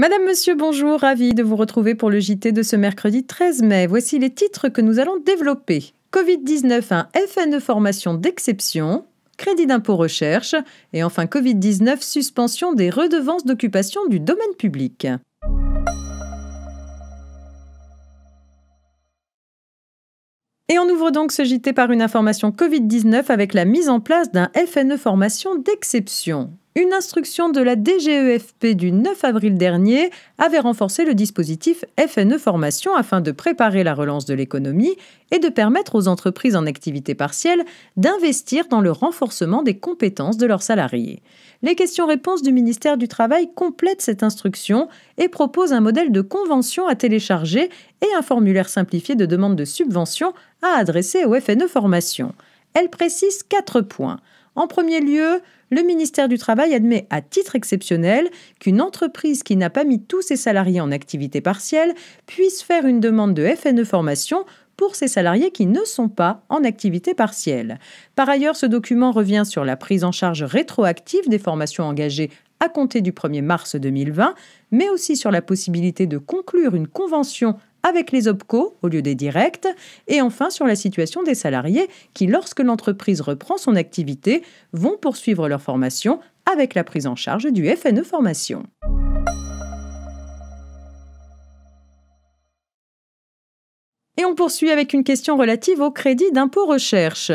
Madame, monsieur, bonjour, ravi de vous retrouver pour le JT de ce mercredi 13 mai. Voici les titres que nous allons développer. Covid-19, un FNE formation d'exception, crédit d'impôt recherche, et enfin Covid-19, suspension des redevances d'occupation du domaine public. Et on ouvre donc ce JT par une information Covid-19 avec la mise en place d'un FNE formation d'exception. Une instruction de la DGEFP du 9 avril dernier avait renforcé le dispositif FNE Formation afin de préparer la relance de l'économie et de permettre aux entreprises en activité partielle d'investir dans le renforcement des compétences de leurs salariés. Les questions-réponses du ministère du Travail complètent cette instruction et proposent un modèle de convention à télécharger et un formulaire simplifié de demande de subvention à adresser au FNE Formation. Elle précise 4 points. En premier lieu, le ministère du Travail admet à titre exceptionnel qu'une entreprise qui n'a pas mis tous ses salariés en activité partielle puisse faire une demande de FNE formation pour ses salariés qui ne sont pas en activité partielle. Par ailleurs, ce document revient sur la prise en charge rétroactive des formations engagées à compter du 1er mars 2020, mais aussi sur la possibilité de conclure une convention avec les OPCO au lieu des directs, et enfin sur la situation des salariés qui, lorsque l'entreprise reprend son activité, vont poursuivre leur formation avec la prise en charge du FNE Formation. Et on poursuit avec une question relative au crédit d'impôt recherche.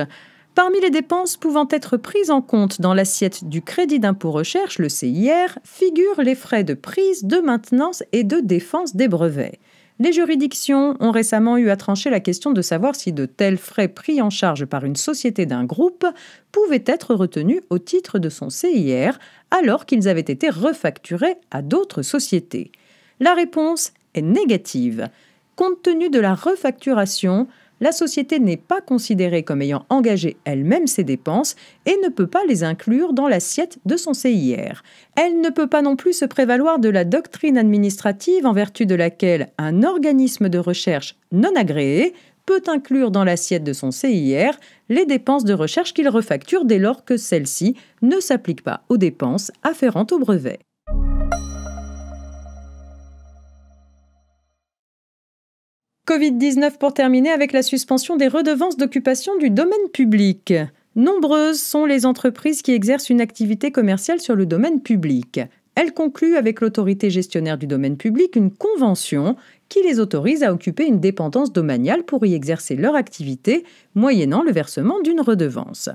Parmi les dépenses pouvant être prises en compte dans l'assiette du crédit d'impôt recherche, le CIR, figurent les frais de prise, de maintenance et de défense des brevets. Les juridictions ont récemment eu à trancher la question de savoir si de tels frais pris en charge par une société d'un groupe pouvaient être retenus au titre de son CIR alors qu'ils avaient été refacturés à d'autres sociétés. La réponse est négative. Compte tenu de la refacturation, la société n'est pas considérée comme ayant engagé elle-même ses dépenses et ne peut pas les inclure dans l'assiette de son CIR. Elle ne peut pas non plus se prévaloir de la doctrine administrative en vertu de laquelle un organisme de recherche non agréé peut inclure dans l'assiette de son CIR les dépenses de recherche qu'il refacture dès lors que celles-ci ne s'appliquent pas aux dépenses afférentes au brevet. Covid-19 pour terminer avec la suspension des redevances d'occupation du domaine public. Nombreuses sont les entreprises qui exercent une activité commerciale sur le domaine public. Elles concluent avec l'autorité gestionnaire du domaine public une convention qui les autorise à occuper une dépendance domaniale pour y exercer leur activité, moyennant le versement d'une redevance.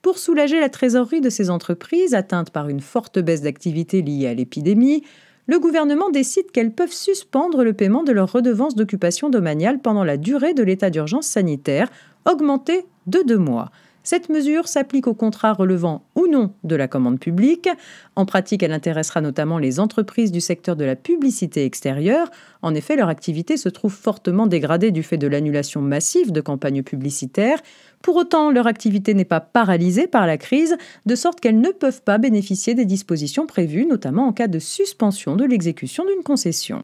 Pour soulager la trésorerie de ces entreprises atteintes par une forte baisse d'activité liée à l'épidémie, le gouvernement décide qu'elles peuvent suspendre le paiement de leur redevance d'occupation domaniale pendant la durée de l'état d'urgence sanitaire, augmentée de 2 mois. Cette mesure s'applique aux contrats relevant ou non de la commande publique. En pratique, elle intéressera notamment les entreprises du secteur de la publicité extérieure. En effet, leur activité se trouve fortement dégradée du fait de l'annulation massive de campagnes publicitaires. Pour autant, leur activité n'est pas paralysée par la crise, de sorte qu'elles ne peuvent pas bénéficier des dispositions prévues, notamment en cas de suspension de l'exécution d'une concession.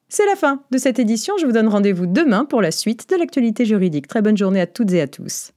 C'est la fin de cette édition. Je vous donne rendez-vous demain pour la suite de l'actualité juridique. Très bonne journée à toutes et à tous.